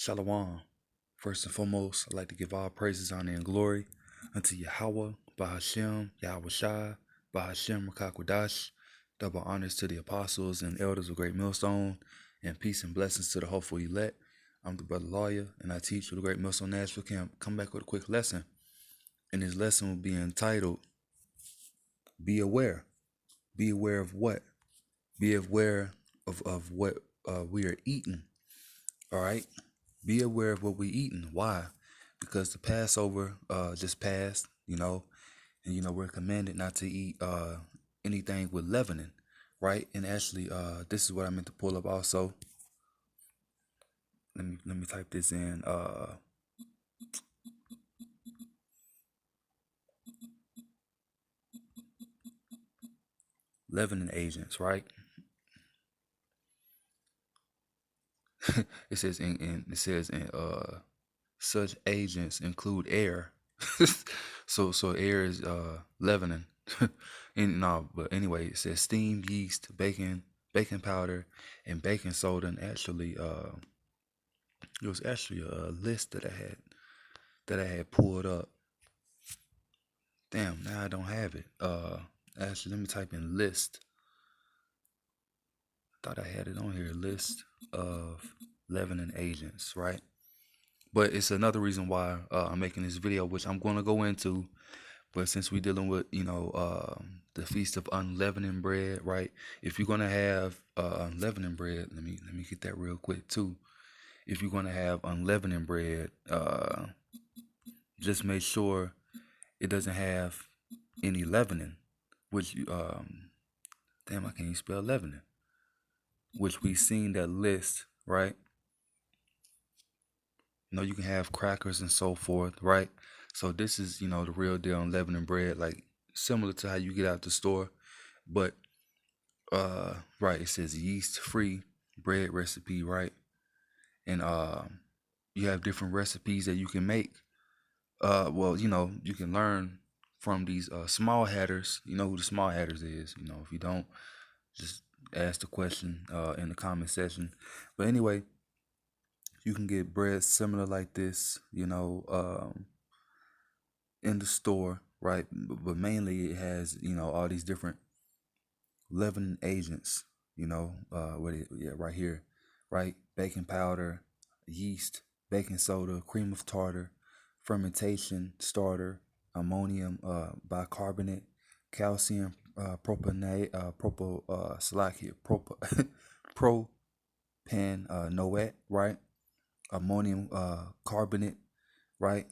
Shalom. First and foremost, I'd like to give all praises, honor, and glory unto Yahweh, Bahashem, Yahweh Shai, Bahashem, Rakakwadash. Double honors to the apostles and elders of Great Millstone, and peace and blessings to the hopeful elect. I'm the brother lawyer, and I teach with the Great Millstone Nashville Camp. Come back with a quick lesson, and this lesson will be entitled, Be Aware. Be aware of what? Be aware of what we are eating, all right? Be aware of what we're eating. Why? Because the Passover just passed, and we're commanded not to eat anything with leavening, right? And actually, this is what I meant to pull up also. Let me type this in. Leavening agents, right? It says in such agents include air. so air is leavening. But anyway, it says steam, yeast, baking powder, and baking soda. And actually, it was actually a list that I had pulled up. Damn, now I don't have it. Actually, let me type in list. Thought I had it on here. List of leavening agents, right? But it's another reason why I'm making this video, which I'm going to go into. But since we're dealing with, the Feast of Unleavened Bread, right? If you're going to have unleavened bread, let me get that real quick too. If you're going to have unleavened bread, just make sure it doesn't have any leavening, which, damn, I can't even spell leavening, which we've seen that list, right? You can have crackers and so forth, right? So this is, the real deal unleavened bread, like similar to how you get out the store. But, right, it says yeast-free bread recipe, right? And you have different recipes that you can make. You can learn from these small hatters. You know who the small hatters is. If you don't, just ask the question in the comment section. But anyway, you can get bread similar like this, in the store, right? But mainly it has, all these different leavening agents, right here, right? Baking powder, yeast, baking soda, cream of tartar, fermentation starter, ammonium bicarbonate, calcium propanoate, propanoate, right? Ammonium carbonate, right?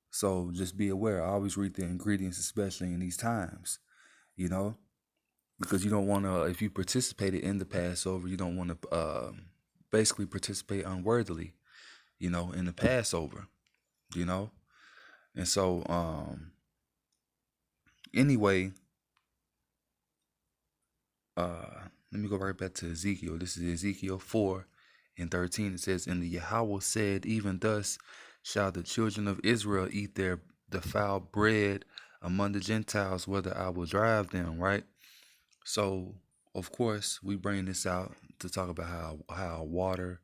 So just be aware. I always read the ingredients, especially in these times, because you don't want to, if you participated in the Passover, you don't want to basically participate unworthily, in the Passover, And so, anyway, let me go right back to Ezekiel. This is Ezekiel 4:13. It says, "And the Yahweh said, even thus shall the children of Israel eat their defiled bread among the Gentiles, whether I will drive them," right? So, of course, we bring this out to talk about how our water,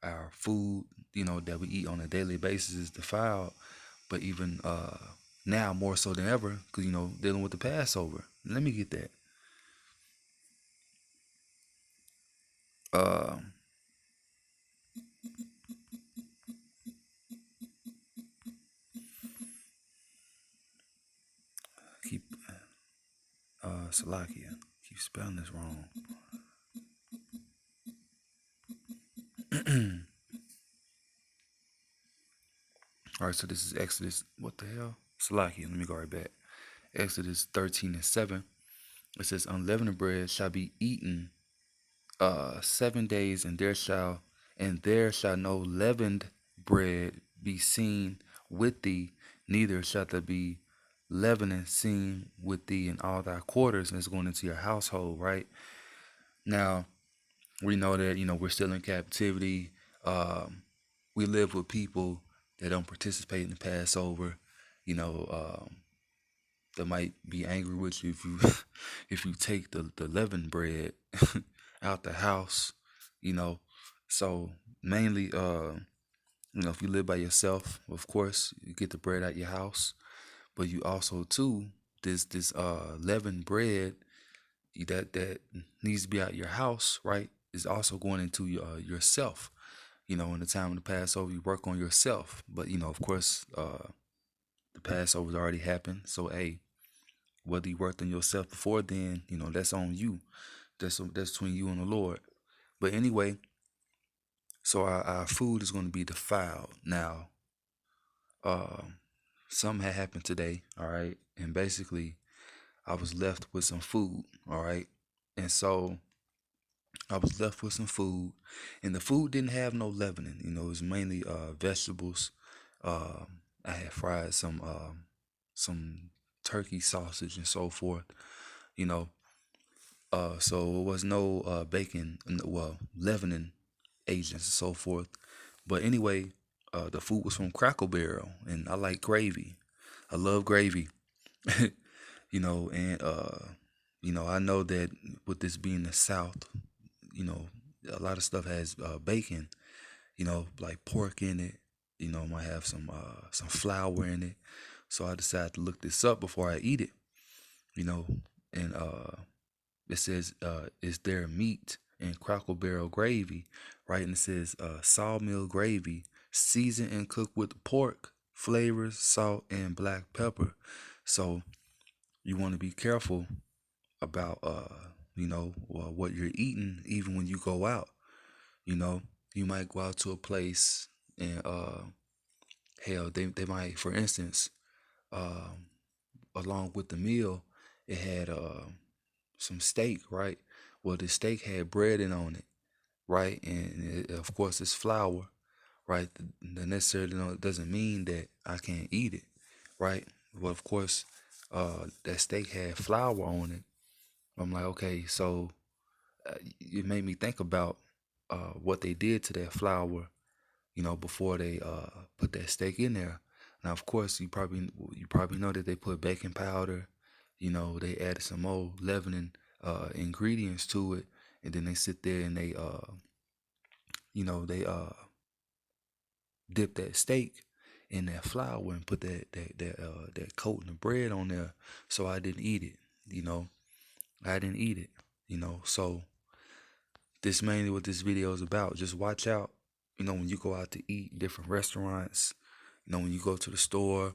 our food, that we eat on a daily basis is defiled. But even now, more so than ever, because, dealing with the Passover. Let me get that. Keep Salakia. Keep spelling this wrong. All right, so this is Exodus. What the hell? Salakia. Let me go right back. Exodus 13:7. It says, "Unleavened bread shall be eaten 7 days, and there shall no leavened bread be seen with thee, neither shall there be leavening seen with thee in all thy quarters." And it's going into your household, right? Now, we know that, we're still in captivity. We live with people that don't participate in the Passover. That might be angry with you if you if you take the leavened bread out the house. So mainly, if you live by yourself, of course, you get the bread out your house, but you also too this leavened bread that needs to be out your house, right? Is also going into yourself. In the time of the Passover, you work on yourself, but of course, the Passover's already happened. So hey, whether you worked on yourself before then, that's on you. That's between you and the Lord. But anyway, so our food is going to be defiled now. Uh, Something had happened today, all right, and basically I was left with some food, all right, and so I was left with some food, and the food didn't have no leavening. It was mainly vegetables. I had fried some turkey sausage and so forth. You know, so it was no bacon, well, leavening agents and so forth. But anyway, the food was from Crackle Barrel, and I like gravy. I love gravy. And I know that with this being the South, you know, a lot of stuff has bacon, like pork in it. Might have some flour in it. So I decided to look this up before I eat it. You know, and it says, is there meat in Crackle Barrel gravy, right? And it says sawmill gravy, seasoned and cooked with pork, flavors, salt, and black pepper. So you want to be careful about what you're eating, even when you go out. You know, you might go out to a place and hell, they might, for instance, um, along with the meal, it had some steak, right? Well, the steak had bread in on it, right? And of course, it's flour, right? That necessarily doesn't mean that I can't eat it, right? Well, of course, that steak had flour on it. I'm like, okay, so it made me think about what they did to that flour, before they put that steak in there. Now, of course, you probably know that they put baking powder. They added some more leavening ingredients to it, and then they sit there and they dip that steak in that flour and put that coating of bread on there. So I didn't eat it. You know, I didn't eat it. So this mainly what this video is about. Just watch out. When you go out to eat different restaurants. When you go to the store,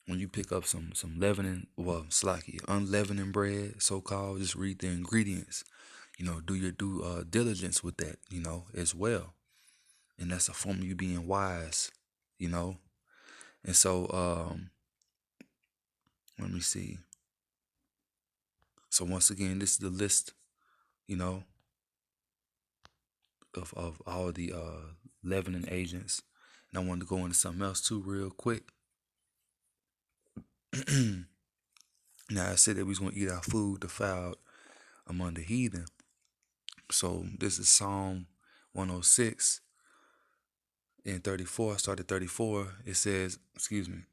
when you pick up some leavening, well, slacky, unleavening bread, so called, just read the ingredients. Do your due diligence with that, as well. And that's a form of you being wise, you know. And so, let me see. So once again, this is the list, you know, of all the leavening agents. And I wanted to go into something else too, real quick. Now I said that we was gonna eat our food defiled among the heathen. So this is Psalm 106 and 34. Start at 34. It says, excuse me,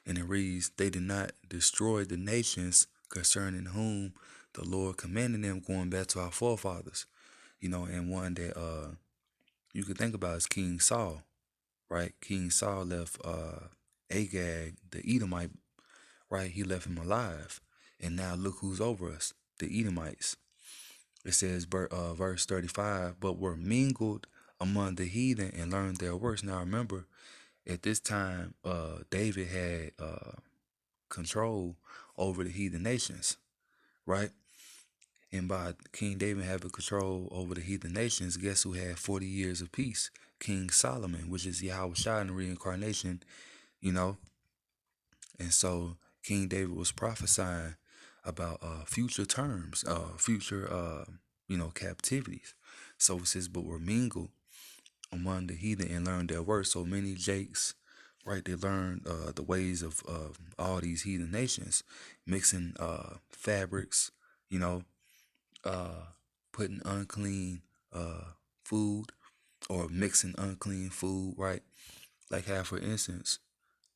and it reads, "They did not destroy the nations concerning whom the Lord commanded them," going back to our forefathers. And one that you could think about is King Saul, right? King Saul left Agag, the Edomite, right? He left him alive. And now look who's over us, the Edomites. It says, verse 35, "But were mingled among the heathen and learned their works." Now remember, at this time, David had control over the heathen nations, right? And by King David having control over the heathen nations, guess who had 40 years of peace? King Solomon, which is Yahweh Shai in the reincarnation, you know. And so King David was prophesying about future terms, future, captivities. So it says, "But were mingled among the heathen and learned their works." So many Jakes, right? They learned the ways of all these heathen nations, mixing fabrics, you know, putting unclean food or mixing unclean food, right? Like how, for instance,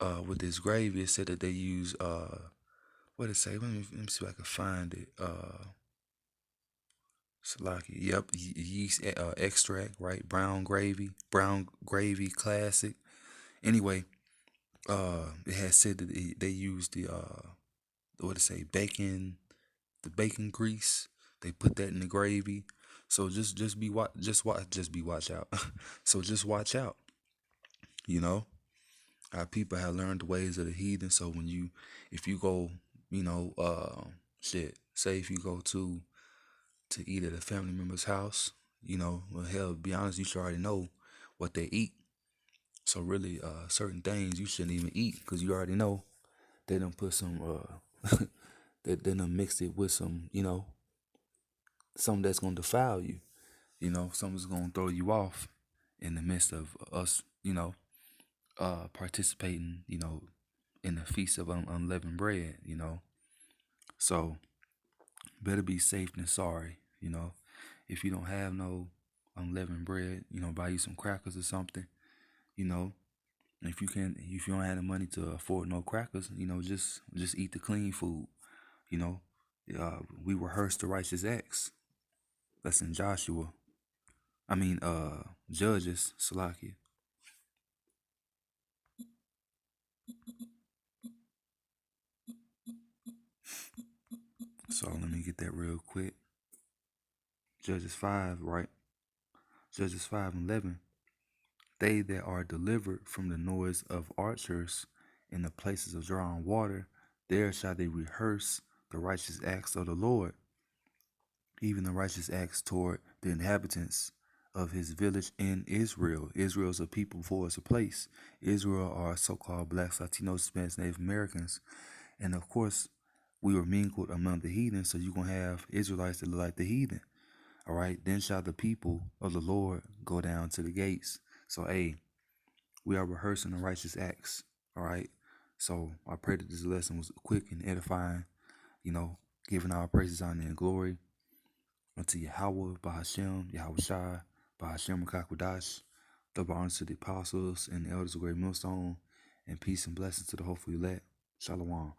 with this gravy, it said that they use what did it say? Let me see if I can find it. Salaki. Yep. Yeast extract, right? Brown gravy classic. Anyway, it has said that they use the what to say, the bacon grease. They put that in the gravy. So just be watch just be watch out. So just watch out. You know, our people have learned the ways of the heathen. So if you go, you know, shit. Say if you go to eat at a family member's house, you know, well, hell, to be honest, you should already know what they eat. So really, certain things you shouldn't even eat because you already know they done put some, they done mixed it with some, you know, something that's gonna defile you. You know, something's gonna throw you off in the midst of us, you know, participating, you know, in the feast of unleavened bread. You know, so better be safe than sorry. You know, if you don't have no unleavened bread, you know, buy you some crackers or something. You know, if you don't have the money to afford no crackers, you know, just eat the clean food. You know, we rehearse the righteous acts. That's in Joshua. I mean, Judges, Salakia. So let me get that real quick. Judges 5, right? Judges 5:11. They that are delivered from the noise of archers in the places of drawing water, there shall they rehearse the righteous acts of the Lord, even the righteous acts toward the inhabitants of his village in Israel. Israel is a people before it's a place. Israel are so-called blacks, Latinos, Hispanics, Native Americans. And of course, we were mingled among the heathen, so you're going to have Israelites that look like the heathen. All right, then shall the people of the Lord go down to the gates. So, hey, we are rehearsing the righteous acts. All right, so I pray that this lesson was quick and edifying, you know, giving our praises, honor, and glory unto Yahweh, Bahashem, Yahweh Shai, Bahashem, Rakakwadash, double honors to the apostles and the elders of Great Millstone, and peace and blessings to the hopeful elect. Shalom.